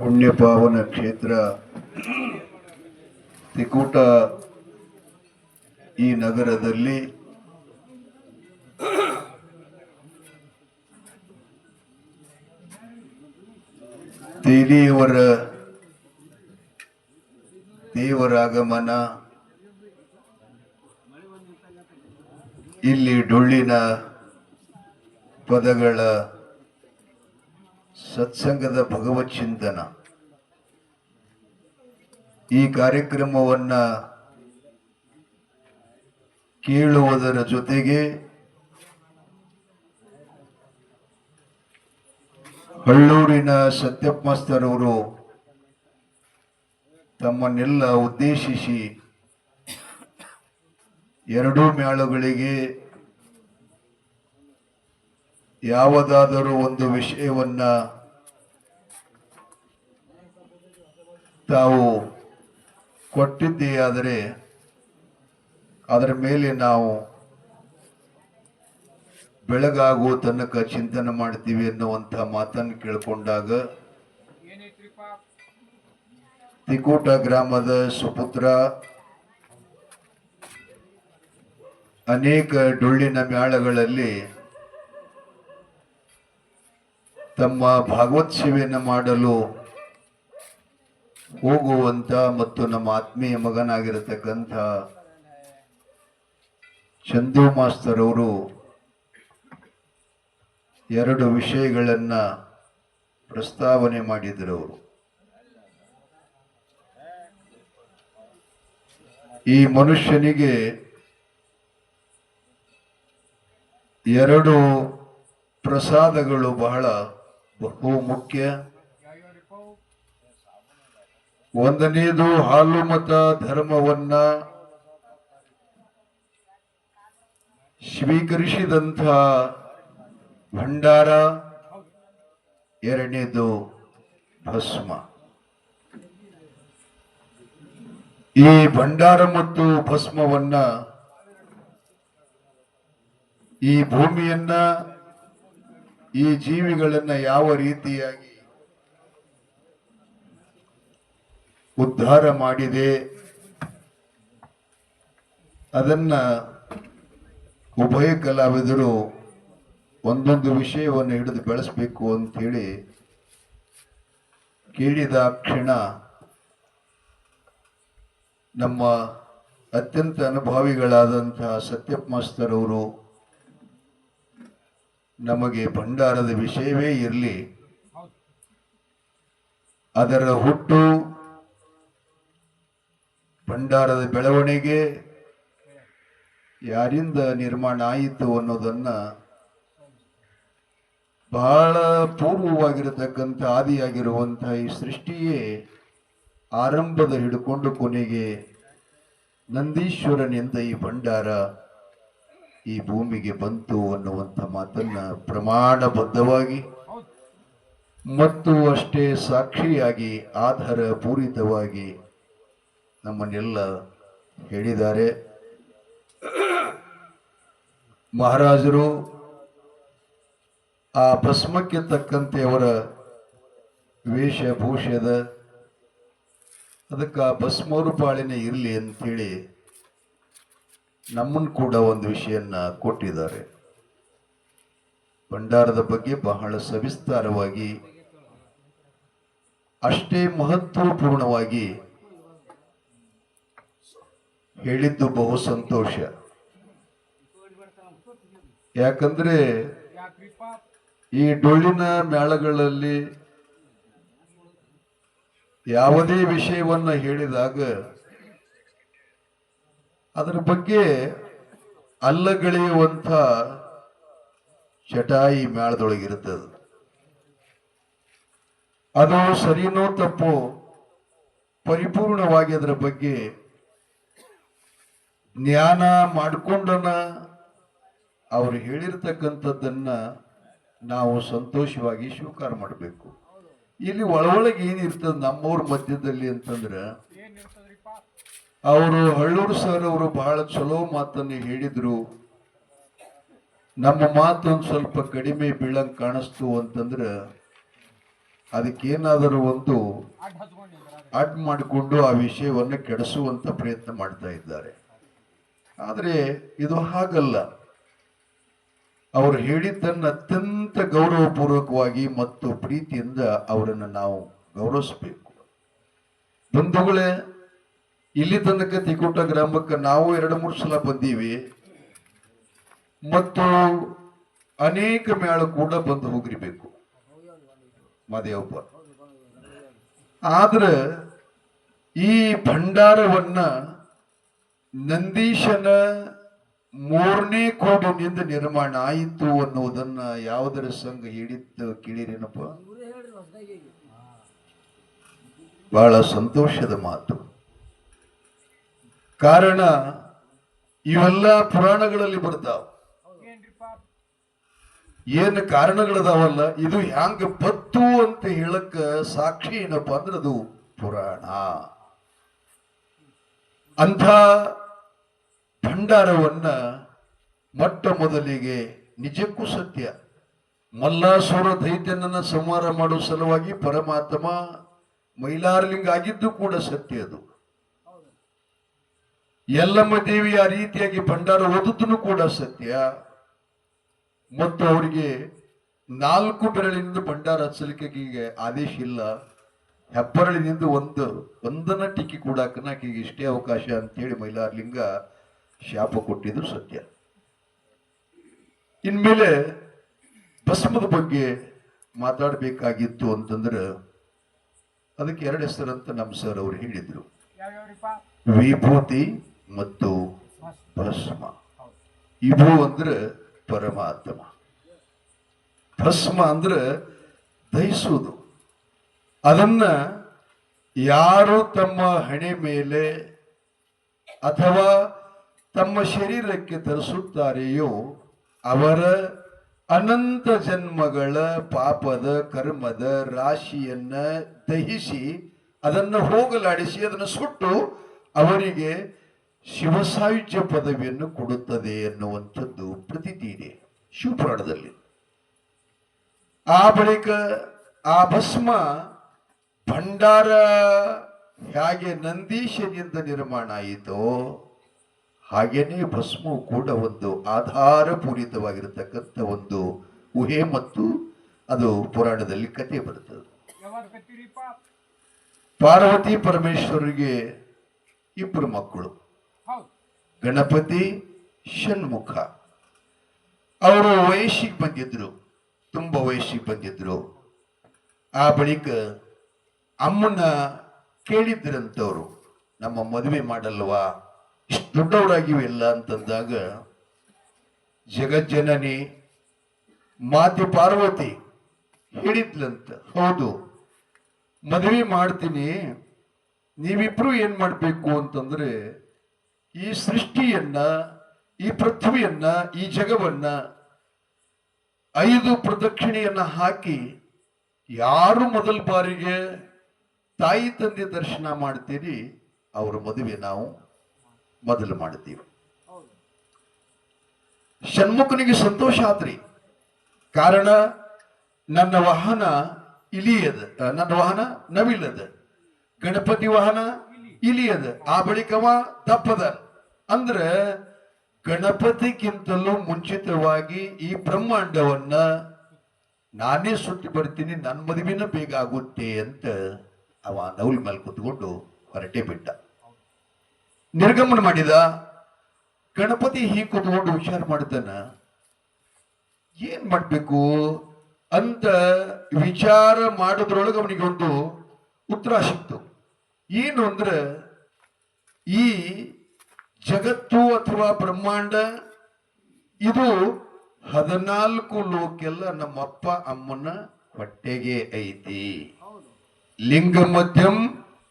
ಪುಣ್ಯ ಪಾವನ ಕ್ಷೇತ್ರ ತಿಕೂಟ ಈ ನಗರದಲ್ಲಿ ದೇವಿಯವರ ದೇವರಾಗಮನ, ಇಲ್ಲಿ ಡೊಳ್ಳಿನ ಪದಗಳ ಸತ್ಸಂಗದ ಭಗವತ್ ಚಿಂತನ, ಈ ಕಾರ್ಯಕ್ರಮವನ್ನ ಕೇಳುವುದರ ಜೊತೆಗೆ ಹಳ್ಳೂರಿನ ಸತ್ಯಪ್ಪ ಮಾಸ್ತರ್ ಅವರು ತಮ್ಮನ್ನೆಲ್ಲ ಉದ್ದೇಶಿಸಿ ಎರಡೂ ಮೇಳಗಳಿಗೆ ಯಾವುದಾದರೂ ಒಂದು ವಿಷಯವನ್ನ ತಾವು ಕೊಟ್ಟಿದೆಯಾದರೆ ಅದರ ಮೇಲೆ ನಾವು ಬೆಳಗಾಗುವ ತನಕ ಚಿಂತನೆ ಮಾಡ್ತೀವಿ ಎನ್ನುವಂಥ ಮಾತನ್ನು ಕೇಳಿಕೊಂಡಾಗ ತಿಕೂಟ ಗ್ರಾಮದ ಸುಪುತ್ರ ಅನೇಕ ಡೊಳ್ಳಿನ ಮೇಳಗಳಲ್ಲಿ ತಮ್ಮ ಭಾಗವತ್ ಸೇವೆಯನ್ನು ಮಾಡಲು ಹೋಗುವಂತ ಮತ್ತು ನಮ್ಮ ಆತ್ಮೀಯ ಮಗನಾಗಿರತಕ್ಕಂಥ ಚಂದು ಮಾಸ್ತರ್ ಅವರು ಎರಡು ವಿಷಯಗಳನ್ನ ಪ್ರಸ್ತಾವನೆ ಮಾಡಿದರು. ಅವರು ಈ ಮನುಷ್ಯನಿಗೆ ಎರಡು ಪ್ರಸಾದಗಳು ಬಹಳ ಬಹು ಮುಖ್ಯ. ಒಂದನೇದು ಹಾಲು ಮತ ಧರ್ಮವನ್ನ ಸ್ವೀಕರಿಸಿದಂಥ ಭಂಡಾರ, ಎರಡನೇದು ಭಸ್ಮ. ಈ ಭಂಡಾರ ಮತ್ತು ಭಸ್ಮವನ್ನ, ಈ ಭೂಮಿಯನ್ನ, ಈ ಜೀವಿಗಳನ್ನ ಯಾವ ರೀತಿಯಾಗಿ ಉದ್ಧಾರ ಮಾಡಿದೆ ಅದನ್ನ ಉಭಯ ಕಲಾವಿದರು ಒಂದೊಂದು ವಿಷಯವನ್ನು ಹಿಡಿದು ಬೆಳೆಸಬೇಕು ಅಂತೇಳಿ ಕೇಳಿದ ಕ್ಷಣ ನಮ್ಮ ಅತ್ಯಂತ ಅನುಭವಿಗಳಾದಂತಹ ಸತ್ಯಪ್ಪ ಮಾಸ್ತರ್ ಅವರು ನಮಗೆ ಭಂಡಾರದ ವಿಷಯವೇ ಇರಲಿ, ಅದರ ಹುಟ್ಟು, ಭಂಡಾರದ ಬೆಳವಣಿಗೆ ಯಾರಿಂದ ನಿರ್ಮಾಣ ಆಯಿತು ಅನ್ನೋದನ್ನ ಬಹಳ ಪೂರ್ವವಾಗಿರತಕ್ಕಂಥ ಆದಿಯಾಗಿರುವಂತಹ ಈ ಸೃಷ್ಟಿಯೇ ಆರಂಭದ ಹಿಡ್ಕೊಂಡು ಕೊನೆಗೆ ನಂದೀಶ್ವರನಿಂದ ಈ ಭಂಡಾರ ಈ ಭೂಮಿಗೆ ಬಂತು ಅನ್ನುವಂಥ ಮಾತನ್ನ ಪ್ರಮಾಣಬದ್ಧವಾಗಿ ಮತ್ತು ಅಷ್ಟೇ ಸಾಕ್ಷಿಯಾಗಿ ಆಧಾರ ಪೂರಿತವಾಗಿ ನಮ್ಮನ್ನೆಲ್ಲ ಹೇಳಿದ್ದಾರೆ. ಮಹಾರಾಜರು ಆ ಭಸ್ಮಕ್ಕೆ ತಕ್ಕಂತೆ ಅವರ ವೇಷಭೂಷದ ಅದಕ್ಕೆ ಆ ಭಸ್ಮರೂಪಾಳಿನೇ ಇರಲಿ ಅಂತೇಳಿ ನಮ್ಮನ್ನು ಕೂಡ ಒಂದು ವಿಷಯನ್ನ ಕೊಟ್ಟಿದ್ದಾರೆ. ಭಂಡಾರದ ಬಗ್ಗೆ ಬಹಳ ಸವಿಸ್ತಾರವಾಗಿ ಅಷ್ಟೇ ಮಹತ್ವಪೂರ್ಣವಾಗಿ ಹೇಳಿದ್ದು ಬಹು ಸಂತೋಷ. ಯಾಕಂದ್ರೆ ಈ ಡೊಳ್ಳಿನ ಮೇಳಗಳಲ್ಲಿ ಯಾವುದೇ ವಿಷಯವನ್ನ ಹೇಳಿದಾಗ ಅದರ ಬಗ್ಗೆ ಅಲ್ಲಗಳೆಯುವಂಥ ಚಟಾಯಿ ಮೇಳದೊಳಗಿರುತ್ತದೆ. ಅದು ಸರಿನೋ ತಪ್ಪೋ ಪರಿಪೂರ್ಣವಾಗಿ ಅದರ ಬಗ್ಗೆ ಜ್ಞಾನ ಮಾಡಿಕೊಂಡನ ಅವರು ಹೇಳಿರ್ತಕ್ಕಂಥದ್ದನ್ನ ನಾವು ಸಂತೋಷವಾಗಿ ಸ್ವೀಕಾರ ಮಾಡಬೇಕು. ಇಲ್ಲಿ ಒಳಗೆ ಏನಿರ್ತದೆ ನಮ್ಮವ್ರ ಮಧ್ಯದಲ್ಲಿ ಅಂತಂದ್ರೆ, ಅವರು ಹಳ್ಳೂರು ಸರ್ ಅವರು ಬಹಳ ಚಲೋ ಮಾತನ್ನು ಹೇಳಿದ್ರು. ನಮ್ಮ ಮಾತು ಒಂದು ಸ್ವಲ್ಪ ಕಡಿಮೆ ಬೀಳಂಗ್ ಕಾಣಿಸ್ತು ಅಂತಂದ್ರೆ ಅದಕ್ಕೇನಾದರೂ ಒಂದು ಅಡ್ ಮಾಡಿಕೊಂಡು ಆ ವಿಷಯವನ್ನು ಕೆಡಿಸುವಂತ ಪ್ರಯತ್ನ ಮಾಡ್ತಾ ಇದ್ದಾರೆ. ಆದರೆ ಇದು ಹಾಗಲ್ಲ. ಅವರು ಹೇಳಿದ್ದನ್ನು ಅತ್ಯಂತ ಗೌರವಪೂರ್ವಕವಾಗಿ ಮತ್ತು ಪ್ರೀತಿಯಿಂದ ಅವರನ್ನು ನಾವು ಗೌರವಿಸಬೇಕು. ಬಂಧುಗಳೇ, ಇಲ್ಲಿ ತನಕ ತಿಕೋಟ ಗ್ರಾಮಕ್ಕೆ ನಾವು 2-3 ಸಲ ಬಂದೀವಿ ಮತ್ತು ಅನೇಕ ಮೇಳ ಕೂಡ ಬಂದು ಹೋಗಿರ್ಬೇಕು ಮಾದೇವಪ್ಪ. ಆದ್ರೆ ಈ ಭಂಡಾರವನ್ನ ನಂದೀಶನ 3ನೇ ಕೋಟಿನಿಂದ ನಿರ್ಮಾಣ ಆಯಿತು ಅನ್ನುವುದನ್ನ ಯಾವುದರ ಸಂಘ ಹೇಳಿದ್ದು ಕೇಳಿರೇನಪ್ಪ? ಬಹಳ ಸಂತೋಷದ ಮಾತು. ಕಾರಣ ಇವೆಲ್ಲ ಪುರಾಣಗಳಲ್ಲಿ ಬರ್ತಾವ. ಏನು ಕಾರಣಗಳದಾವಲ್ಲ, ಇದು ಹ್ಯಾಂಗ ಬತ್ತು ಅಂತ ಹೇಳಕ್ಕ ಸಾಕ್ಷಿ ಏನಪ್ಪ ಅಂದ್ರೆ ಅದು ಪುರಾಣ. ಅಂಥ ಭಂಡಾರವನ್ನ ಮೊಟ್ಟ ಮೊದಲಿಗೆ ನಿಜಕ್ಕೂ ಸತ್ಯ ಮಲ್ಲಾಸುರ ದೈತ್ಯನನ್ನ ಸಂಹಾರ ಮಾಡುವ ಸಲುವಾಗಿ ಪರಮಾತ್ಮ ಮೈಲಾರಲಿಂಗ ಆಗಿದ್ದು ಕೂಡ ಸತ್ಯ. ಅದು ಯಲ್ಲಮ್ಮ ದೇವಿ ಆ ರೀತಿಯಾಗಿ ಭಂಡಾರ ಓದುತ್ತೂ ಕೂಡ ಸತ್ಯ. ಮತ್ತು ಅವರಿಗೆ 4 ಬೆರಳಿನಿಂದ ಭಂಡಾರ ಹಚ್ಚಲಿಕ್ಕೆ ಆದೇಶ ಇಲ್ಲ. ಹೆಬ್ಬರಳಿನಿಂದ ಒಂದನ್ನ ಟಿಕ್ಕಿ ಕೂಡಾಕನ ಆಕೆಗೆ ಇಷ್ಟೇ ಅವಕಾಶ ಅಂತೇಳಿ ಮೈಲಾರಲಿಂಗ ಶಾಪ ಕೊಟ್ಟಿದ್ದು ಸತ್ಯ. ಇನ್ಮೇಲೆ ಭಸ್ಮದ ಬಗ್ಗೆ ಮಾತಾಡಬೇಕಾಗಿತ್ತು ಅಂತಂದ್ರೆ ಅದಕ್ಕೆ 2 ಹೆಸರಂತ ನಮ್ಮ ಸರ್ ಅವರು ಹೇಳಿದ್ರು, ವಿಭೂತಿ ಮತ್ತು ಭಸ್ಮ. ವಿಭೂ ಅಂದ್ರೆ ಪರಮಾತ್ಮ, ಭಸ್ಮ ಅಂದ್ರೆ ದಹಿಸುವುದು. ಅದನ್ನ ಯಾರು ತಮ್ಮ ಹಣೆ ಮೇಲೆ ಅಥವಾ ತಮ್ಮ ಶರೀರಕ್ಕೆ ಧರಿಸುತ್ತಾರೆಯೋ ಅವರ ಅನಂತ ಜನ್ಮಗಳ ಪಾಪದ ಕರ್ಮದ ರಾಶಿಯನ್ನ ದಹಿಸಿ ಅದನ್ನು ಹೋಗಲಾಡಿಸಿ ಅದನ್ನು ಸುಟ್ಟು ಅವರಿಗೆ ಶಿವಸಾಯುಜ್ಯ ಪದವಿಯನ್ನು ಕೊಡುತ್ತದೆ ಎನ್ನುವಂಥದ್ದು ಪ್ರತೀತಿ ಇದೆ ಶಿವಪುರಾಣದಲ್ಲಿ. ಆ ಬಳಿಕ ಆ ಭಸ್ಮ ಭಂಡಾರ ಹೇಗೆ ನಂದೀಶನಿಂದ ನಿರ್ಮಾಣ ಆಯಿತೋ ಹಾಗೇನೆ ಭಸ್ಮವು ಕೂಡ ಒಂದು ಆಧಾರ ಪೂರಿತವಾಗಿರತಕ್ಕಂಥ ಒಂದು ಊಹೆ ಮತ್ತು ಅದು ಪುರಾಣದಲ್ಲಿ ಕಥೆ ಬರುತ್ತದೆ. ಪಾರ್ವತಿ ಪರಮೇಶ್ವರಿಗೆ 2 ಮಕ್ಕಳು, ಗಣಪತಿ ಷಣ್ಮುಖ. ಅವರು ವಯಸ್ಸಿಗೆ ಬಂದಿದ್ರು, ತುಂಬಾ ವಯಸ್ಸಿಗೆ ಬಂದಿದ್ರು. ಆ ಬಳಿಕ ಅಮ್ಮನ ಕೇಳಿದ್ರಂತವ್ರು, ನಮ್ಮ ಮದುವೆ ಮಾಡಲ್ವಾ, ಇಷ್ಟು ದೊಡ್ಡವರಾಗಿವೆಲ್ಲ ಅಂತಂದಾಗ ಜಗಜ್ಜನನಿ ಮಾತೆ ಪಾರ್ವತಿ ಹೇಳಿದ್ಲಂತ, ಹೌದು ಮದುವೆ ಮಾಡ್ತೀನಿ, ನೀವಿಬ್ರು ಏನ್ ಮಾಡ್ಬೇಕು ಅಂತಂದ್ರೆ ಈ ಸೃಷ್ಟಿಯನ್ನ, ಈ ಪೃಥ್ವಿಯನ್ನ, ಈ ಜಗವನ್ನ 5 ಪ್ರದಕ್ಷಿಣೆಯನ್ನ ಹಾಕಿ ಯಾರು ಮೊದಲ ಬಾರಿಗೆ ತಾಯಿ ತಂದೆ ದರ್ಶನ ಮಾಡ್ತೀರಿ ಅವರ ಮದುವೆ ನಾವು ಮೊದಲು ಮಾಡ್ತೀವಿ. ಷಣ್ಮುಖನಿಗೆ ಸಂತೋಷ ಆತ್ರಿ. ಕಾರಣ ನನ್ನ ವಾಹನ ಇಲಿಯದ, ನನ್ನ ವಾಹನ ನವಿಲದ, ಗಣಪತಿ ವಾಹನ ಇಲಿಯದ, ಆ ಬಳಿಕವ ತಪ್ಪದ. ಅಂದ್ರೆ ಗಣಪತಿಗಿಂತಲೂ ಮುಂಚಿತವಾಗಿ ಈ ಬ್ರಹ್ಮಾಂಡವನ್ನ ನಾನೇ ಸುತ್ತಿ ಬರ್ತೀನಿ, ನನ್ನ ಮದುವೆನ ಬೇಗ ಆಗುತ್ತೆ ಅಂತ ಅವ ನೌಲ್ ಮೇಲೆ ಕುತ್ಕೊಂಡು ಹೊರಟೆ ಬಿಟ್ಟ. ನಿರ್ಗಮನ ಮಾಡಿದ. ಗಣಪತಿ ಹೀಗೆ ಕುತ್ಕೊಂಡು ವಿಚಾರ ಮಾಡ್ತಾನ, ಏನ್ ಮಾಡ್ಬೇಕು ಅಂತ ವಿಚಾರ ಮಾಡೋದ್ರೊಳಗೆ ಅವನಿಗೆ ಒಂದು ಉತ್ತರ ಸಿಕ್ತು. ಏನು ಅಂದ್ರೆ ಈ ಜಗತ್ತು ಅಥವಾ ಬ್ರಹ್ಮಾಂಡ ಇದು 14 ಲೋಕೆಲ್ಲ ನಮ್ಮಪ್ಪ ಅಮ್ಮನ ಹೊಟ್ಟೆಗೆ ಐತಿ. ಲಿಂಗ ಮಧ್ಯಂ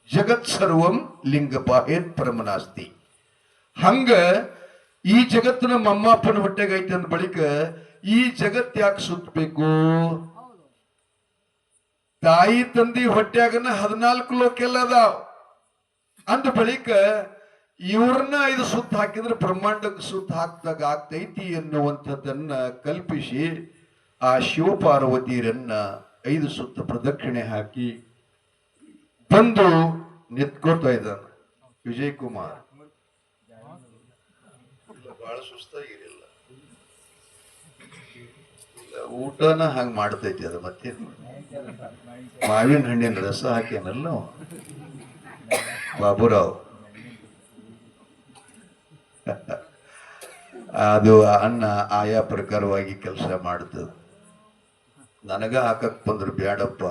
ಜಗತ್ ಸರ್ವಂ ಲಿಂಗ ಬಾಹೇತ್ ಪರಮನಾಸ್ತಿ. ಹಂಗ ಈ ಜಗತ್ತು ನಮ್ಮ ಅಮ್ಮ ಅಪ್ಪನ ಹೊಟ್ಟೆಗೆ ಐತಿ ಅಂದ ಬಳಿಕ ಈ ಜಗತ್ ಯಾಕೆ ಸುತ್ತಬೇಕು? ತಾಯಿ ತಂದಿ ಹೊಟ್ಟೆಯಾಗನ 14 ಲೋಕೆಲ್ಲ ಅದಾವ ಅಂದ ಬಳಿಕ ಇವ್ರನ್ನ 5 ಸುತ್ತ ಹಾಕಿದ್ರೆ ಬ್ರಹ್ಮಾಂಡಕ್ಕೆ ಸುತ್ತ ಹಾಕ್ದಾಗ ಆಗ್ತೈತಿ ಎನ್ನುವಂಥದ್ದನ್ನ ಕಲ್ಪಿಸಿ ಆ ಶಿವಪಾರ್ವತಿಯರನ್ನ 5 ಸುತ್ತ ಪ್ರದಕ್ಷಿಣೆ ಹಾಕಿ ಬಂದು ನಿಂತ್ಕೋತಾ ಇದ್ದಾನ ವಿಜಯ್ ಕುಮಾರ್. ಬಹಳ ಸುಸ್ತಾಗಿರಲಿಲ್ಲ, ಊಟನ ಹಂಗ ಮಾಡ್ತೈತಿ ಅದು. ಮತ್ತೆ ಮಾವಿನ ಹಣ್ಣಿನ ರಸ ಹಾಕೇನಲ್ಲ ಬಾಬುರಾವ್, ಅದು ಅನ್ನ ಆಯಾ ಪ್ರಕಾರವಾಗಿ ಕೆಲಸ ಮಾಡ್ತದ. ನನಗ ಹಾಕಕ್ ಬಂದ್ರು ಬ್ಯಾಡಪ್ಪ,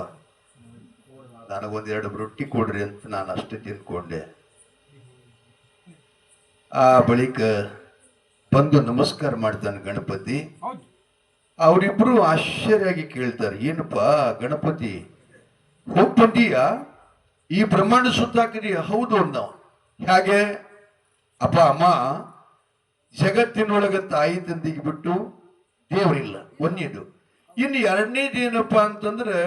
ನನಗೊಂದೆರಡು ರೊಟ್ಟಿ ಕೊಡ್ರಿ ಅಂತ ನಾನು ಅಷ್ಟೇ ತಿನ್ಕೊಂಡೆ. ಆ ಬಳಿಕ ಬಂದು ನಮಸ್ಕಾರ ಮಾಡ್ತಾನೆ ಗಣಪತಿ. ಅವರಿಬ್ರು ಆಶ್ಚರ್ಯಾಗಿ ಕೇಳ್ತಾರೆ, ಏನಪ್ಪಾ ಗಣಪತಿ ಹೋಗ್ ಬಂದೀಯ, ಈ ಬ್ರಹ್ಮಾಂಡ ಸುತ್ತಾಕಿದೀಯ? ಹೌದು ಅಂದವ. ಹೇಗೆ? ಅಪ್ಪ ಅಮ್ಮ, ಜಗತ್ತಿನೊಳಗ ತಾಯಿ ತಂದಿಗೆ ಬಿಟ್ಟು ದೇವರಿಲ್ಲ, ಒಂದೇದು. ಇನ್ನು ಎರಡನೇದೇನಪ್ಪಾ ಅಂತಂದ್ರೆ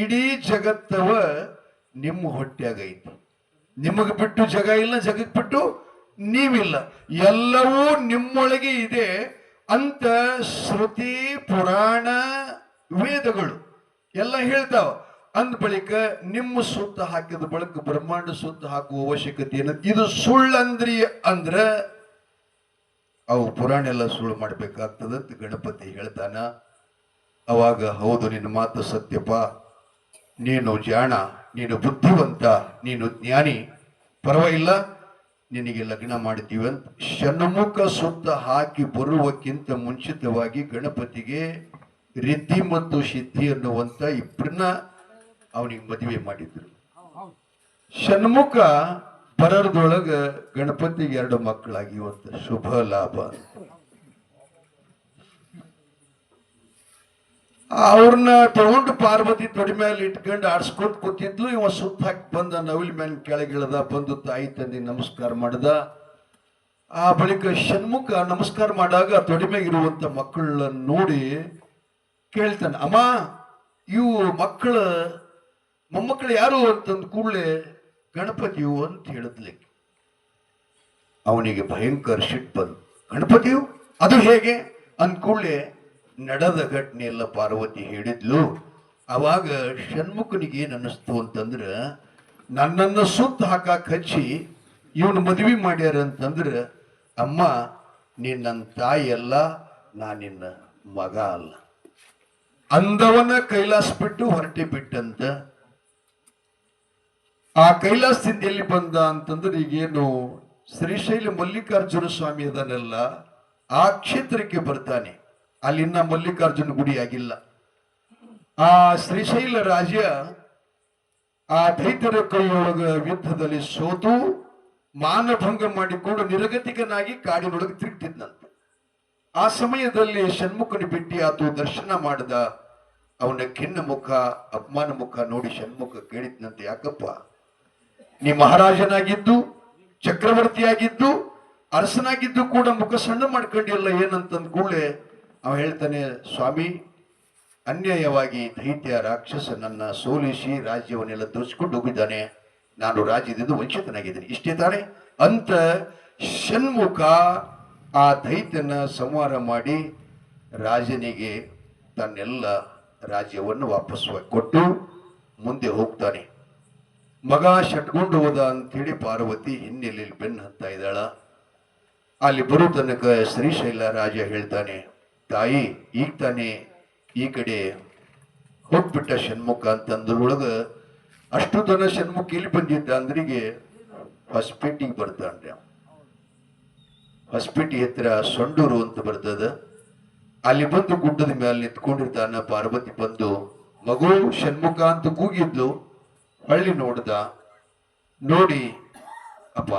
ಇಡೀ ಜಗತ್ತವ ನಿಮ್ಮ ಹೊಟ್ಟೆಯಾಗೈತಿ, ನಿಮಗ್ ಬಿಟ್ಟು ಜಗ ಇಲ್ಲ, ಜಗಕ್ ಬಿಟ್ಟು ನೀವಿಲ್ಲ, ಎಲ್ಲವೂ ನಿಮ್ಮೊಳಗೆ ಇದೆ ಅಂತ ಶ್ರುತಿ ಪುರಾಣ ವೇದಗಳು ಎಲ್ಲ ಹೇಳ್ತಾವ. ಅಂದ ಬಳಿಕ ನಿಮ್ಮ ಸುತ್ತ ಹಾಕಿದ ಬಳಿಕ ಬ್ರಹ್ಮಾಂಡ ಸುತ್ತ ಹಾಕುವ ಅವಶ್ಯಕತೆ ಏನ? ಇದು ಸುಳ್ಳಂದ್ರಿ ಅಂದ್ರ ಅವು ಪುರಾಣ ಎಲ್ಲ ಸುಳ್ಳು ಮಾಡ್ಬೇಕಾಗ್ತದಂತ ಗಣಪತಿ ಹೇಳ್ತಾನ. ಅವಾಗ ಹೌದು, ನಿನ್ನ ಮಾತು ಸತ್ಯಪ್ಪ, ನೀನು ಜಾಣ, ನೀನು ಬುದ್ಧಿವಂತ, ನೀನು ಜ್ಞಾನಿ, ಪರವಾಗಿಲ್ಲ, ನಿನಗೆ ಲಗ್ನ ಮಾಡ್ತೀವಿ ಅಂತ ಷಣ್ಮುಖ ಸುತ್ತ ಹಾಕಿ ಬರುವಕ್ಕಿಂತ ಮುಂಚಿತವಾಗಿ ಗಣಪತಿಗೆ ರಿದ್ಧಿ ಮತ್ತು ಸಿದ್ಧಿ ಅನ್ನುವಂತ ಇಬ್ಬರನ್ನ ಅವನಿಗೆ ಮದುವೆ ಮಾಡಿದ್ರು. ಷಣ್ಮುಖ ಬರದೊಳಗ ಗಣಪತಿಗೆ 2 ಮಕ್ಕಳಾಗಿವಂತ, ಶುಭ ಲಾಭ. ಅವ್ರನ್ನ ತಗೊಂಡು ಪಾರ್ವತಿ ತೊಡಿ ಮೇಲೆ ಇಟ್ಕೊಂಡು ಆಡ್ಸ್ಕೊತ್ ಕೂತಿದ್ಲು. ಇವ ಸುತ್ತ ಹಾಕಿ ಬಂದ, ನವಿಲ್ ಮೇಲೆ ಕೆಳಗಿಳದ, ಬಂದು ತಾಯಿ ತಂದೆ ನಮಸ್ಕಾರ ಮಾಡ್ದ. ಆ ಬಳಿಕ ಷಣ್ಮುಖ ನಮಸ್ಕಾರ ಮಾಡಾಗ ತೊಡಿ ಮೇಲೆ ಇರುವಂತ ಮಕ್ಕಳನ್ನ ನೋಡಿ ಕೇಳ್ತಾನೆ, ಅಮ್ಮ ಇವು ಮೊಮ್ಮಕ್ಕಳು ಯಾರು ಅಂತಂದ ಕೂಡಲೇ ಗಣಪತಿಯು ಅಂತ ಹೇಳಿದ್ಲಿಕ್ಕೆ ಅವನಿಗೆ ಭಯಂಕರ ಸಿಟ್ಟು ಬಂದು, ಗಣಪತಿಯು ಅದು ಹೇಗೆ ಅಂದ ಕೂಡಲೇ ನಡೆದ ಘಟನೆ ಎಲ್ಲ ಪಾರ್ವತಿ ಹೇಳಿದ್ಲು. ಅವಾಗ ಷಣ್ಮುಖನಿಗೆ ಏನ್ ಅನ್ನಿಸ್ತು ಅಂತಂದ್ರ, ನನ್ನನ್ನು ಸುತ್ತ ಹಾಕಾಕ್ ಹಚ್ಚಿ ಇವನು ಮದುವೆ ಮಾಡ್ಯಾರ ಅಂತಂದ್ರ, ಅಮ್ಮ ನೀನ್ ನನ್ನ ತಾಯಿ ಅಲ್ಲ, ನಾ ನಿನ್ನ ಮಗ ಅಲ್ಲ ಅಂದವನ ಕೈಲಾಸ ಬಿಟ್ಟು ಹೊರಟೆ ಬಿಟ್ಟಂತ. ಆ ಕೈಲಾಸದಿಂದ ಎಲ್ಲಿ ಬಂದ ಅಂತಂದ್ರೆ ಈಗೇನು ಶ್ರೀಶೈಲ ಮಲ್ಲಿಕಾರ್ಜುನ ಸ್ವಾಮಿ ಅದನ್ನೆಲ್ಲ ಆ ಕ್ಷೇತ್ರಕ್ಕೆ ಬರ್ತಾನೆ. ಅಲ್ಲಿನ್ನ ಮಲ್ಲಿಕಾರ್ಜುನ ಗುಡಿ ಆಗಿಲ್ಲ. ಆ ಶ್ರೀಶೈಲ ರಾಜ ಆ ದೈತ್ಯರ ಕೈಯೊಳಗ ಯುದ್ಧದಲ್ಲಿ ಸೋತು ಮಾನಭಂಗ ಮಾಡಿಕೊಂಡು ನಿರಗತಿಕನಾಗಿ ಕಾಡಿನೊಳಗೆ ತಿರುಗ್ತಿದ್ನಂತೆ. ಆ ಸಮಯದಲ್ಲಿ ಷಣ್ಮುಖನ ಭೇಟಿ ಆತು, ದರ್ಶನ ಮಾಡಿದ. ಅವನ ಖಿನ್ನ ಮುಖ, ಅಪಮಾನ ಮುಖ ನೋಡಿ ಷಣ್ಮುಖ ಕೇಳಿದ್ನಂತೆ, ಯಾಕಪ್ಪ ನೀ ಮಹಾರಾಜನಾಗಿದ್ದು, ಚಕ್ರವರ್ತಿಯಾಗಿದ್ದು, ಅರಸನಾಗಿದ್ದು ಕೂಡ ಮುಖ ಸಣ್ಣ ಮಾಡ್ಕೊಂಡಿಲ್ಲ ಏನಂತಂದ ಕೂಡಲೇ ಅವ ಹೇಳ್ತಾನೆ, ಸ್ವಾಮಿ ಅನ್ಯಾಯವಾಗಿ ದೈತ್ಯ ರಾಕ್ಷಸ ನನ್ನ ಸೋಲಿಸಿ ರಾಜ್ಯವನ್ನೆಲ್ಲ ದೋಚಿಕೊಂಡು ಹೋಗಿದ್ದಾನೆ, ನಾನು ರಾಜ್ಯದಿಂದ ವಂಚಿತನಾಗಿದ್ದೇನೆ, ಇಷ್ಟೇ ತಾನೆ ಅಂತ ಷಣ್ಮುಖ ಆ ದೈತ್ಯನ ಸಂಹಾರ ಮಾಡಿ ರಾಜನಿಗೆ ತನ್ನೆಲ್ಲ ರಾಜ್ಯವನ್ನು ವಾಪಸ್ ಕೊಟ್ಟು ಮುಂದೆ ಹೋಗ್ತಾನೆ. ಮಗ ಶಟ್ಕೊಂಡು ಹೋದ ಅಂತೇಳಿ ಪಾರ್ವತಿ ಹಿನ್ನೆಲೆಯಲ್ಲಿ ಬೆನ್ನು ಹತ್ತಾ ಇದ್ದಾಳ. ಅಲ್ಲಿ ಬರೋ ತನಕ ಶ್ರೀಶೈಲ ರಾಜ ಹೇಳ್ತಾನೆ, ತಾಯಿ ಈಗ ತಾನೇ ಈ ಕಡೆ ಹೋಗ್ಬಿಟ್ಟ ಷಣ್ಮುಖ ಅಂತಂದ್ರೊಳಗ ಅಷ್ಟು ತನ ಷಣ್ಮುಖ ಇಲ್ಲಿ ಬಂದಿದ್ದ ಅಂದ್ರಿಗೆ ಹೊಸಪೇಟೆಗೆ ಬರ್ತಾನ್ರಿ. ಹೊಸಪೇಟೆ ಹತ್ರ ಸೊಂಡೂರು ಅಂತ ಬರ್ತದ. ಅಲ್ಲಿ ಬಂದು ಗುಡ್ಡದ ಮೇಲೆ ನಿಂತ್ಕೊಂಡಿರ್ತಾನ. ಪಾರ್ವತಿ ಬಂದು ಮಗು ಷಣ್ಮುಖ ಅಂತ ಕೂಗಿದ್ಲು. ಹಳ್ಳಿ ನೋಡ್ದ, ನೋಡಿ ಅಪ್ಪ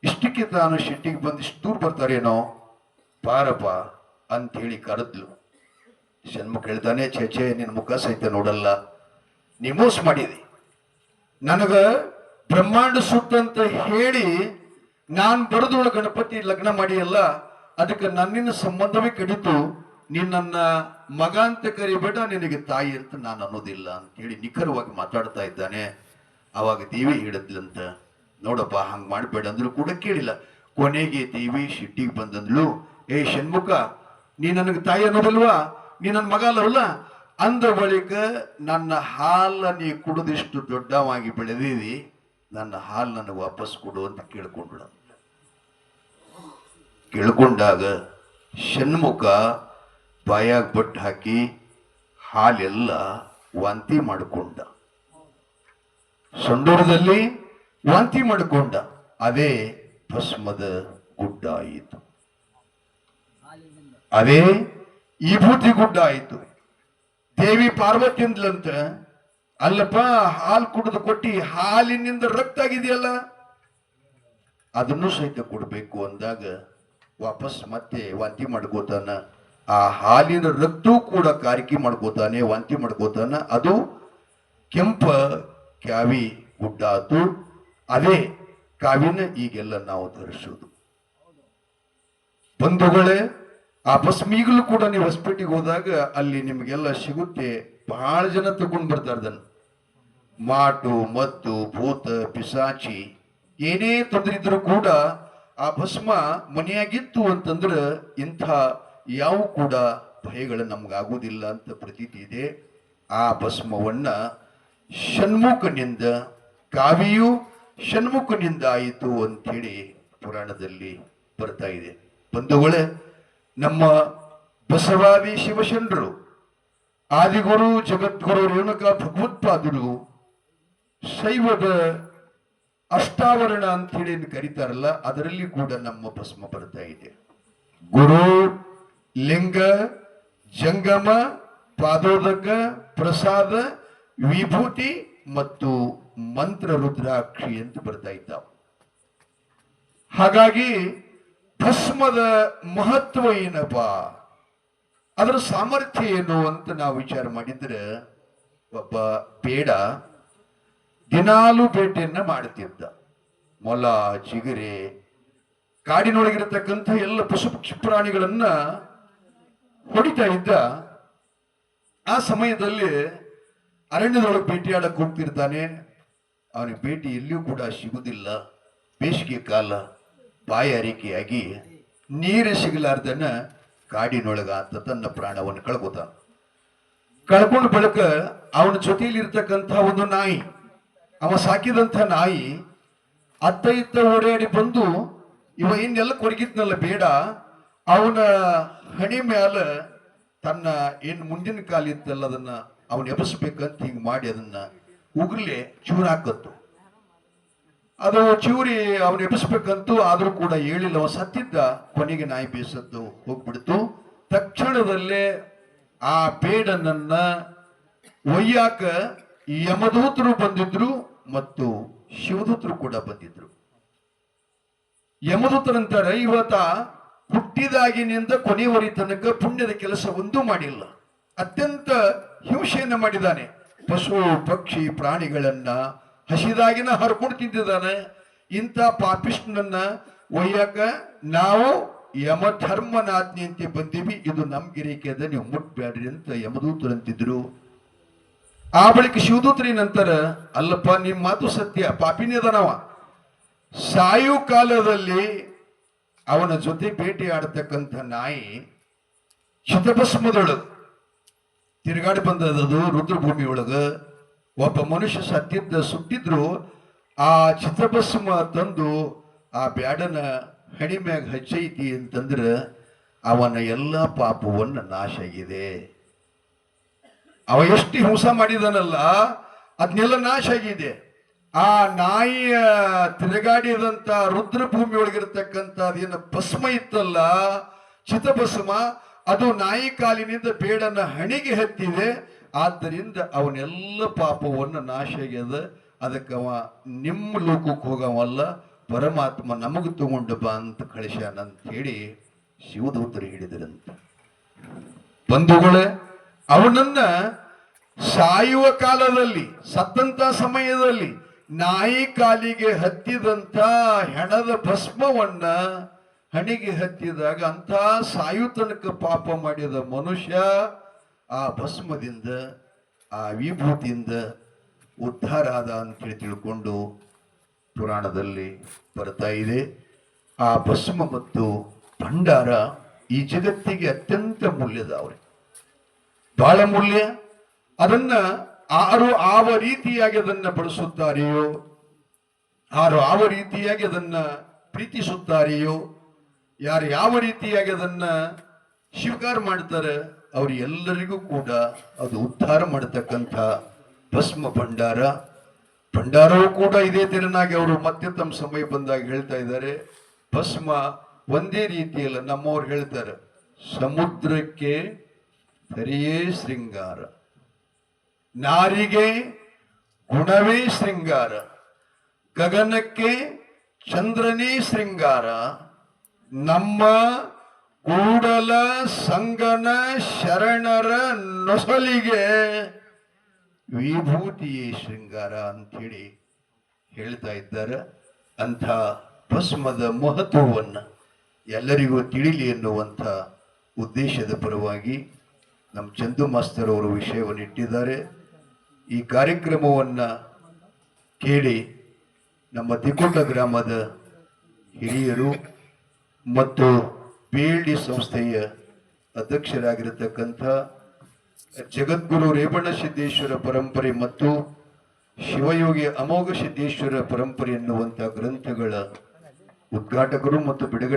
ಇಷ್ಟಕ್ಕೆ ತಾನು ಶಿಟ್ಟಿಗೆ ಬಂದು ಇಷ್ಟು ದೂರ ಬರ್ತಾರೇನೋ, ಬಾರಪ್ಪ ಅಂತ ಹೇಳಿ ಕರೆದ್ಲು. ಷಣ್ಮುಖ ಹೇಳ್ತಾನೆ, ಛೇ ನಿನ್ನ ಮುಖ ಸಹಿತ ನೋಡಲ್ಲ, ನೀ ಮೋಸ ಮಾಡಿದಿ, ನನಗ ಬ್ರಹ್ಮಾಂಡ ಸುತ್ತಂತ ಹೇಳಿ ನಾನ್ ಬಡದೊಳ ಗಣಪತಿ ಲಗ್ನ ಮಾಡಿಯಲ್ಲ, ಅದಕ್ಕೆ ನನ್ನಿನ ಸಂಬಂಧವೇ ಕಡಿತು, ನಿನ್ನ ಮಗ ಅಂತ ಕರಿಬೇಡ, ನಿನಗೆ ತಾಯಿ ಅಂತ ನಾನು ಅನ್ನೋದಿಲ್ಲ ಅಂತ ಹೇಳಿ ನಿಖರವಾಗಿ ಮಾತಾಡ್ತಾ ಇದ್ದಾನೆ. ಅವಾಗ ದೇವಿ ಹೇಳಿದ್ಲಂತ, ನೋಡಪ್ಪ ಹಂಗ್ ಮಾಡ್ಬೇಡ ಅಂದ್ರು ಕೂಡ ಕೇಳಿಲ್ಲ. ಕೊನೆಗೆ ದೇವಿ ಶಿಟ್ಟಿಗೆ ಬಂದಂದ್ಲು, ಏ ಷಣ್ಮುಖ, ನೀ ನನಗೆ ತಾಯಿ ಅನ್ನೋದಲ್ವಾ, ನೀ ನನ್ನ ಮಗ ಅಲ್ಲವಲ್ಲ, ಅಂದ ಬಳಿಕ ನನ್ನ ಹಾಲ ನೀ ಕುಡಿದಿಷ್ಟು ದೊಡ್ಡವಾಗಿ ಬೆಳೆದಿದಿ, ನನ್ನ ಹಾಲು ನನಗೆ ವಾಪಸ್ ಕೊಡು ಅಂತ ಕೇಳ್ಕೊಂಡ್ಳ. ಕೇಳ್ಕೊಂಡಾಗ ಷಣ್ಮುಖ ಬಾಯಾಗ ಬಟ್ಟು ಹಾಕಿ ಹಾಲೆಲ್ಲ ವಾಂತಿ ಮಾಡಿಕೊಂಡ. ಸಂಡೂರದಲ್ಲಿ ವಾಂತಿ ಮಾಡಿಕೊಂಡ. ಅದೇ ಭಸ್ಮದ ಗುಡ್ಡ ಆಯಿತು, ಅದೇ ವಿಭೂತಿ ಗುಡ್ಡ ಆಯಿತು. ದೇವಿ ಪಾರ್ವತಿಯಿಂದಲಂತ, ಅಲ್ಲಪ್ಪ ಹಾಲು ಕುಡಿದು ಕೊಟ್ಟಿ ಹಾಲಿನಿಂದ ರಕ್ತ ಆಗಿದೆಯಲ್ಲ ಅದನ್ನು ಸಹಿತ ಕೊಡಬೇಕು ಅಂದಾಗ ವಾಪಸ್ ಮತ್ತೆ ವಾಂತಿ ಮಾಡ್ಕೋತಾನ. ಆ ಹಾಲಿನ ರಕ್ತವೂ ಕೂಡ ಕಾರಿಕೆ ಮಾಡ್ಕೋತಾನೆ, ವಾಂತಿ ಮಾಡ್ಕೋತಾನ. ಅದು ಕೆಂಪ ಕ್ಯಾವಿ ಗುಡ್ಡ ಆತು. ಅದೇ ಕಾವಿನ ಈಗೆಲ್ಲ ನಾವು ಧರಿಸೋದು. ಬಂಧುಗಳೇ, ಆ ಭಸ್ಮ ಈಗಲೂ ಕೂಡ ನೀವು ಹೊಸಪೇಟೆಗೆ ಹೋದಾಗ ಅಲ್ಲಿ ನಿಮಗೆಲ್ಲ ಸಿಗುತ್ತೆ. ಬಹಳ ಜನ ತಗೊಂಡು ಬರ್ತಾರೆ ಅದನ್ನು. ಮಾಟು ಮತ್ತು ಭೂತ ಪಿಸಾಚಿ ಏನೇ ತೊಂದರೆ ಇದ್ರೂ ಕೂಡ ಆ ಭಸ್ಮ ಮನೆಯಾಗಿತ್ತು ಅಂತಂದ್ರೆ ಇಂಥ ಯಾವ ಕೂಡ ಭಯಗಳು ನಮ್ಗಾಗುವುದಿಲ್ಲ ಅಂತ ಪ್ರತೀತಿ ಇದೆ. ಆ ಭಸ್ಮವನ್ನ ಷಣ್ಮುಖನಿಂದ, ಕಾವಿಯು ಷಣ್ಮುಖನಿಂದ ಆಯಿತು ಅಂಥೇಳಿ ಪುರಾಣದಲ್ಲಿ ಬರ್ತಾ ಇದೆ. ಬಂಧುಗಳೇ, ನಮ್ಮ ಬಸವಾದಿ ಶಿವಶರಣರು, ಆದಿಗುರು ಜಗದ್ಗುರು ರೇಣುಕ ಭಗವತ್ಪಾದರು ಶೈವದ ಅಷ್ಟಾವರಣ ಅಂತೇಳಿ ಕರೀತಾರಲ್ಲ, ಅದರಲ್ಲಿ ಕೂಡ ನಮ್ಮ ಭಸ್ಮ ಬರ್ತಾ ಇದೆ. ಗುರು, ಲಿಂಗ, ಜಂಗಮ, ಪಾದೋದಕ, ಪ್ರಸಾದ, ವಿಭೂತಿ ಮತ್ತು ಮಂತ್ರ ರುದ್ರಾಕ್ಷಿ ಅಂತ ಬರ್ತಾ ಇದ್ದಾವೆ. ಹಾಗಾಗಿ ಭಸ್ಮದ ಮಹತ್ವ ಏನಪ್ಪ, ಅದರ ಸಾಮರ್ಥ್ಯ ಏನು ಅಂತ ನಾವು ವಿಚಾರ ಮಾಡಿದ್ರೆ, ಒಬ್ಬ ಬೇಡ ದಿನಾಲು ಬೇಟೆಯನ್ನ ಮಾಡುತ್ತಿದ್ದ. ಮೊಲ, ಚಿಗರೆ, ಕಾಡಿನೊಳಗಿರತಕ್ಕಂಥ ಎಲ್ಲ ಪಶು ಪಕ್ಷಿ ಪ್ರಾಣಿಗಳನ್ನ ಹೊಡಿತಾ ಇದ್ದ. ಆ ಸಮಯದಲ್ಲಿ ಅರಣ್ಯದೊಳಗೆ ಬೇಟೆಯಾಡಕ್ಕೆ ಹೋಗ್ತಿರ್ತಾನೆ. ಅವನಿಗೆ ಬೇಟೆ ಎಲ್ಲಿಯೂ ಕೂಡ ಸಿಗುವುದಿಲ್ಲ. ಬೇಸಿಗೆ ಕಾಲ, ಬಾಯಾರಿಕೆಯಾಗಿ ನೀರು ಸಿಗಲಾರ್ದನ ಕಾಡಿನೊಳಗ ಅಂತ ತನ್ನ ಪ್ರಾಣವನ್ನು ಕಳ್ಕೊತಾನ. ಕಳ್ಕೊಂಡ ಬಳಿಕ ಅವನ ಜೊತೆಯಲ್ಲಿ ಇರ್ತಕ್ಕಂಥ ಒಂದು ನಾಯಿ, ಅವ ಸಾಕಿದಂಥ ನಾಯಿ ಅತ್ತ ಇತ್ತ ಓಡಾಡಿ ಬಂದು ಇವ ಇನ್ನೆಲ್ಲ ಕೊರಗಿದ್ನಲ್ಲ ಬೇಡ, ಅವನ ಹಣಿ ಮ್ಯಾಲ ತನ್ನ ಏನು ಮುಂದಿನ ಕಾಲ ಇತ್ತಲ್ಲ ಅದನ್ನ ಅವನ್ ಎಬಸ್ಬೇಕಂತ ಹಿಂಗ್ ಮಾಡಿ ಅದನ್ನ ಉಗುರ್ಲೆ ಚೂರು ಹಾಕತ್ತು. ಅದು ಚೂರಿ ಅವನು ಎಬ್ಬಿಸ್ಬೇಕಂತೂ ಆದ್ರೂ ಕೂಡ ಹೇಳಿಲ್ಲ. ಅವ ಸತ್ತಿದ್ದ. ಕೊನೆಗೆ ನಾಯಿ ಬೇಸತ್ತು ಹೋಗ್ಬಿಡ್ತು. ತಕ್ಷಣದಲ್ಲೇ ಆ ಬೇಡನನ್ನ ಒಯ್ಯಾಕ ಯಮದೂತರು ಬಂದಿದ್ರು ಮತ್ತು ಶಿವದೂತರು ಕೂಡ ಬಂದಿದ್ರು. ಯಮದೂತರಂತಾರೆ, ಇವತ್ತ ಹುಟ್ಟಿದಾಗಿನಿಂದ ಕೊನೆಯವರಿ ತನಕ ಪುಣ್ಯದ ಕೆಲಸ ಒಂದೂ ಮಾಡಿಲ್ಲ, ಅತ್ಯಂತ ಹಿಂಸೆಯನ್ನ ಮಾಡಿದ್ದಾನೆ. ಪಶು ಪಕ್ಷಿ ಪ್ರಾಣಿಗಳನ್ನ ಹಸಿದಾಗಿನ ಹರ್ಕೊಂಡು ತಿಂದಿದ್ದಾನೆ. ಇಂಥ ಪಾಪಿಷ್ಟನನ್ನ ಒಯ್ಯಾಕ ನಾವು ಯಮಧರ್ಮನಾಜ್ಞೆ ಅಂತ ಬಂದೀವಿ, ಇದು ನಮ್ಗಿರಿಕೆ ಅದ, ನೀವು ಮುಟ್ಬೇಡ್ರಿ ಅಂತ ಯಮದೂತರಂತಿದ್ರು. ಆ ಬಳಿಕ ಶಿವದೂತರೇನಂತಾರ, ಅಲ್ಲಪ್ಪ ನಿಮ್ಮ ಮಾತು ಸತ್ಯ, ಪಾಪಿನೇದನವ. ಸಾಯು ಕಾಲದಲ್ಲಿ ಅವನ ಜೊತೆ ಭೇಟಿ ಆಡತಕ್ಕಂಥ ನಾಯಿ ಚಿತಭಸ್ಮದೊಳಗ ತಿರುಗಾಡಿ ಬಂದದ್ದು ರುದ್ರಭೂಮಿ ಒಳಗ. ಒಬ್ಬ ಮನುಷ್ಯ ಸತ್ತಿದ್ದ, ಸುಟ್ಟಿದ್ರು. ಆ ಚಿತ್ರಭಸ್ಮ ತಂದು ಆ ಬ್ಯಾಡನ ಹಣಿ ಮ್ಯಾಗ ಹಚ್ಚೈತಿ ಅಂತಂದ್ರ ಅವನ ಎಲ್ಲ ಪಾಪವನ್ನ ನಾಶ ಆಗಿದೆ. ಅವ ಎಷ್ಟು ಹಿಂಸ ಮಾಡಿದನಲ್ಲ ಅದನ್ನೆಲ್ಲ ನಾಶ ಆಗಿದೆ. ಆ ನಾಯಿಯ ತಿರುಗಾಡಿದಂತ ರುದ್ರಭೂಮಿ ಒಳಗಿರ್ತಕ್ಕಂಥ ಅದೇನು ಭಸ್ಮ ಇತ್ತಲ್ಲ, ಚಿತಭಸ್ಮ, ಅದು ನಾಯಿ ಕಾಲಿನಿಂದ ಬೇಡನ ಹಣಿಗೆ ಹತ್ತಿದೆ. ಆದ್ದರಿಂದ ಅವನೆಲ್ಲ ಪಾಪವನ್ನು ನಾಶ ಆಗ್ಯದ. ಅದಕ್ಕೆ ಅವ ನಿಮ್ಮ ಲೋಕಕ್ಕೆ ಹೋಗವಲ್ಲ, ಪರಮಾತ್ಮ ನಮಗ್ ತಗೊಂಡು ಬಾ ಅಂತ ಕಳಿಸ್ಯಾನ ಅಂತ ಹೇಳಿ ಶಿವದೂತರು ಹೇಳಿದ್ರಂತ. ಬಂಧುಗಳೇ, ಅವನನ್ನ ಸಾಯುವ ಕಾಲದಲ್ಲಿ, ಸತ್ತಂತ ಸಮಯದಲ್ಲಿ ನಾಯಿ ಕಾಲಿಗೆ ಹತ್ತಿದಂತ ಹೆಣದ ಭಸ್ಮವನ್ನ ಹಣಿಗೆ ಹತ್ತಿದಾಗ ಅಂತ ಸಾಯು ತನಕ ಪಾಪ ಮಾಡಿದ ಮನುಷ್ಯ ಆ ಭಸ್ಮದಿಂದ, ಆ ವಿಭೂತಿಯಿಂದ ಉದ್ಧಾರ ಆದ ಅಂತೇಳಿ ತಿಳ್ಕೊಂಡು ಪುರಾಣದಲ್ಲಿ ಬರ್ತಾ ಇದೆ. ಆ ಭಸ್ಮ ಮತ್ತು ಭಂಡಾರ ಈ ಜಗತ್ತಿಗೆ ಅತ್ಯಂತ ಮೂಲ್ಯದ, ಅವ್ರಿಗೆ ಬಹಳ ಮೂಲ್ಯ. ಅದನ್ನ ಆರು ಆವ ರೀತಿಯಾಗಿ ಅದನ್ನ ಬಳಸುತ್ತಾರೆಯೋ, ಯಾರು ಯಾವ ರೀತಿಯಾಗಿ ಅದನ್ನ ಪ್ರೀತಿಸುತ್ತಾರೆಯೋ, ಯಾರು ಯಾವ ರೀತಿಯಾಗಿ ಅದನ್ನ ಸ್ವೀಕಾರ ಮಾಡ್ತಾರೆ, ಅವ್ರು ಎಲ್ಲರಿಗೂ ಕೂಡ ಅದು ಉದ್ಧಾರ ಮಾಡತಕ್ಕಂಥ ಭಸ್ಮ ಭಂಡಾರ. ಭಂಡಾರವೂ ಕೂಡ ಇದೇ ತೆರನಾಗಿ ಅವರು ಮತ್ತೆ ತಮ್ಮ ಸಮಯ ಬಂದಾಗ ಹೇಳ್ತಾ ಇದ್ದಾರೆ. ಭಸ್ಮ ಒಂದೇ ರೀತಿಯಲ್ಲ, ನಮ್ಮವ್ರು ಹೇಳ್ತಾರೆ, ಸಮುದ್ರಕ್ಕೆ ಸರಿಯೇ ಶೃಂಗಾರ, ನಾರಿಗೆ ಗುಣವೇ ಶೃಂಗಾರ, ಗಗನಕ್ಕೆ ಚಂದ್ರನೇ ಶೃಂಗಾರ, ನಮ್ಮ ಕೂಡಲ ಸಂಗನ ಶರಣರ ನೊಸಲಿಗೆ ವಿಭೂತಿಯೇ ಶೃಂಗಾರ ಅಂಥೇಳಿ ಹೇಳ್ತಾ ಇದ್ದಾರೆ. ಅಂಥ ಭಸ್ಮದ ಮಹತ್ವವನ್ನು ಎಲ್ಲರಿಗೂ ತಿಳಿಲಿ ಎನ್ನುವಂಥ ಉದ್ದೇಶದ ಪರವಾಗಿ ನಮ್ಮ ಚಂದು ಮಾಸ್ತರ್ ಅವರು ವಿಷಯವನ್ನು ಇಟ್ಟಿದ್ದಾರೆ. ಈ ಕಾರ್ಯಕ್ರಮವನ್ನು ಕೇಳಿ ನಮ್ಮ ತಿಕೋಟ ಗ್ರಾಮದ ಹಿರಿಯರು ಮತ್ತು PLD ಸಂಸ್ಥೆಯ ಅಧ್ಯಕ್ಷರಾಗಿರತಕ್ಕಂಥ ಜಗದ್ಗುರು ರೇವಣ ಸಿದ್ದೇಶ್ವರ ಪರಂಪರೆ ಮತ್ತು ಶಿವಯೋಗಿ ಅಮೋಘ ಸಿದ್ದೇಶ್ವರ ಪರಂಪರೆ ಎನ್ನುವಂಥ ಗ್ರಂಥಗಳ ಉದ್ಘಾಟಕರು ಮತ್ತು ಬಿಡುಗಡೆ